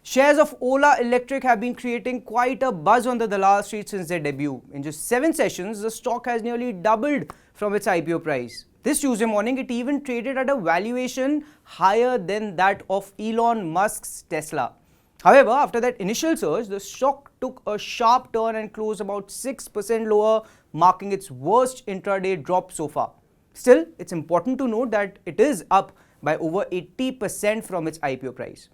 Shares of Ola Electric have been creating quite a buzz on the Dalal Street since their debut. In just 7 sessions, the stock has nearly doubled from its IPO price. This Tuesday morning, it even traded at a valuation higher than that of Elon Musk's Tesla. However, after that initial surge, the stock took a sharp turn and closed about 6% lower, marking its worst intraday drop so far. Still, it's important to note that it is up by over 80% from its IPO price.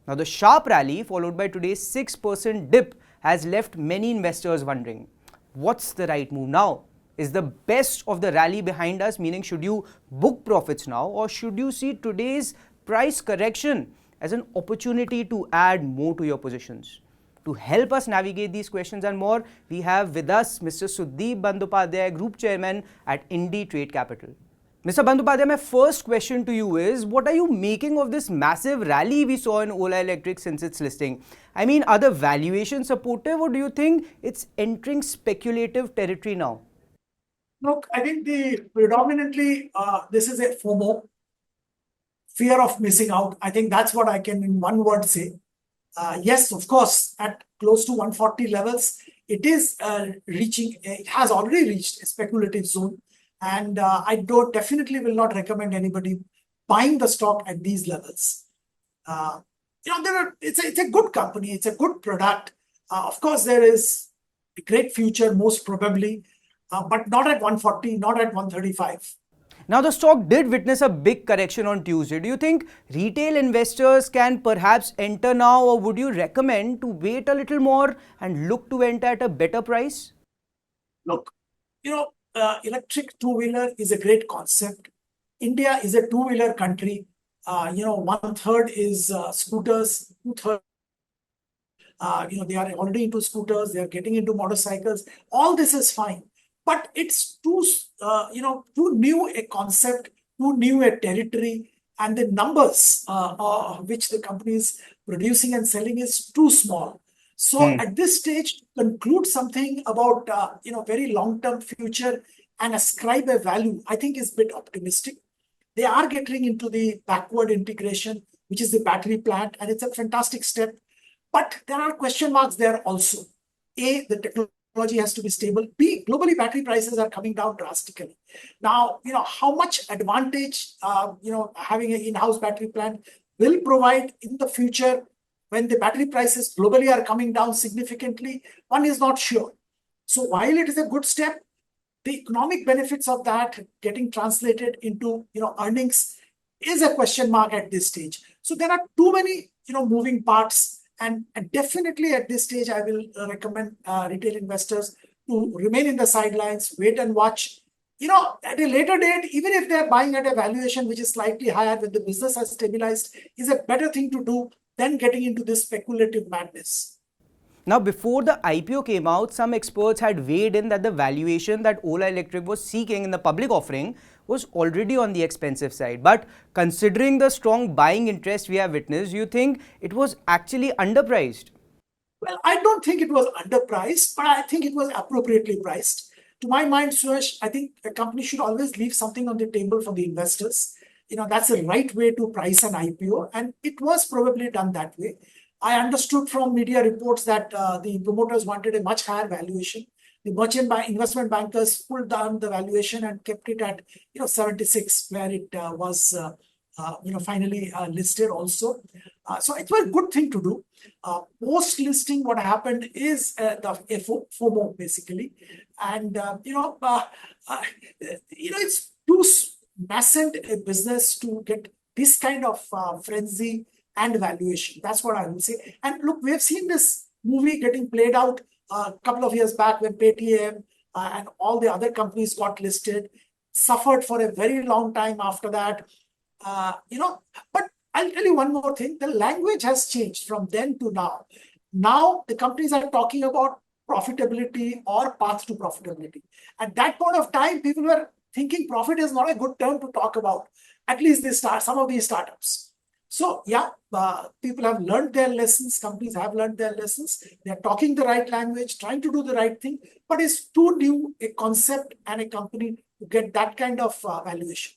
Now, the sharp rally followed by today's 6% dip has left many investors wondering, what's the right move now? Is the best of the rally behind us, meaning should you book profits now, or should you see today's price correction as an opportunity to add more to your positions? To help us navigate these questions and more, we have with us Mr. Sudip Bandyopadhyay, Group Chairman at Inditrade Capital. Mr. Bandyopadhyay, my first question to you is, what are you making of this massive rally we saw in Ola Electric since its listing? I mean, are the valuations supportive, or do you think it's entering speculative territory now? Look, I think predominantly this is a FOMO, fear of missing out. I think that's what I can in one word say. Yes, of course, at close to 140 levels, it is it has already reached a speculative zone. And I definitely will not recommend anybody buying the stock at these levels. It's a good company, it's a good product. Of course, there is a great future, most probably, but not at 140, not at 135. Now, the stock did witness a big correction on Tuesday. Do you think retail investors can perhaps enter now, or would you recommend to wait a little more and look to enter at a better price? Look, electric two-wheeler is a great concept. India is a two-wheeler country. 1/3 is scooters, 2/3. They are already into scooters. They are getting into motorcycles. All this is fine, but it's too new a concept, too new a territory, and the numbers which the company is producing and selling is too small. So at this stage, conclude something about very long-term future and ascribe a value, I think is a bit optimistic. They are getting into the backward integration, which is the battery plant, and it's a fantastic step. But there are question marks there also. A, the technology has to be stable. B, globally battery prices are coming down drastically. Now, how much advantage having an in-house battery plant will provide in the future when the battery prices globally are coming down significantly, one is not sure. So while it is a good step, the economic benefits of that getting translated into earnings is a question mark at this stage. So there are too many moving parts, and definitely at this stage I will recommend retail investors to remain in the sidelines, wait and watch. At a later date, even if they're buying at a valuation which is slightly higher when the business has stabilized, is a better thing to do than getting into this speculative madness. Now, before the IPO came out, some experts had weighed in that the valuation that Ola Electric was seeking in the public offering was already on the expensive side. But considering the strong buying interest we have witnessed, do you think it was actually underpriced? Well, I don't think it was underpriced, but I think it was appropriately priced. To my mind, Suresh, I think a company should always leave something on the table for the investors. That's the right way to price an IPO, and it was probably done that way. I understood from media reports that the promoters wanted a much higher valuation. The investment bankers pulled down the valuation and kept it at 76, where it was finally listed also. So it was a good thing to do. Post listing, what happened is the FOMO basically, and it's too nascent a business to get this kind of frenzy and valuation. That's what I will say. And look, we have seen this movie getting played out a couple of years back when Paytm and all the other companies got listed, suffered for a very long time after that. But I'll tell you one more thing. The language has changed from then to now. Now the companies are talking about profitability or path to profitability. At that point of time, people were thinking profit is not a good term to talk about, at least some of these startups. So yeah, people have learned their lessons, companies have learned their lessons. They're talking the right language, trying to do the right thing, but it's too new a concept and a company to get that kind of valuation.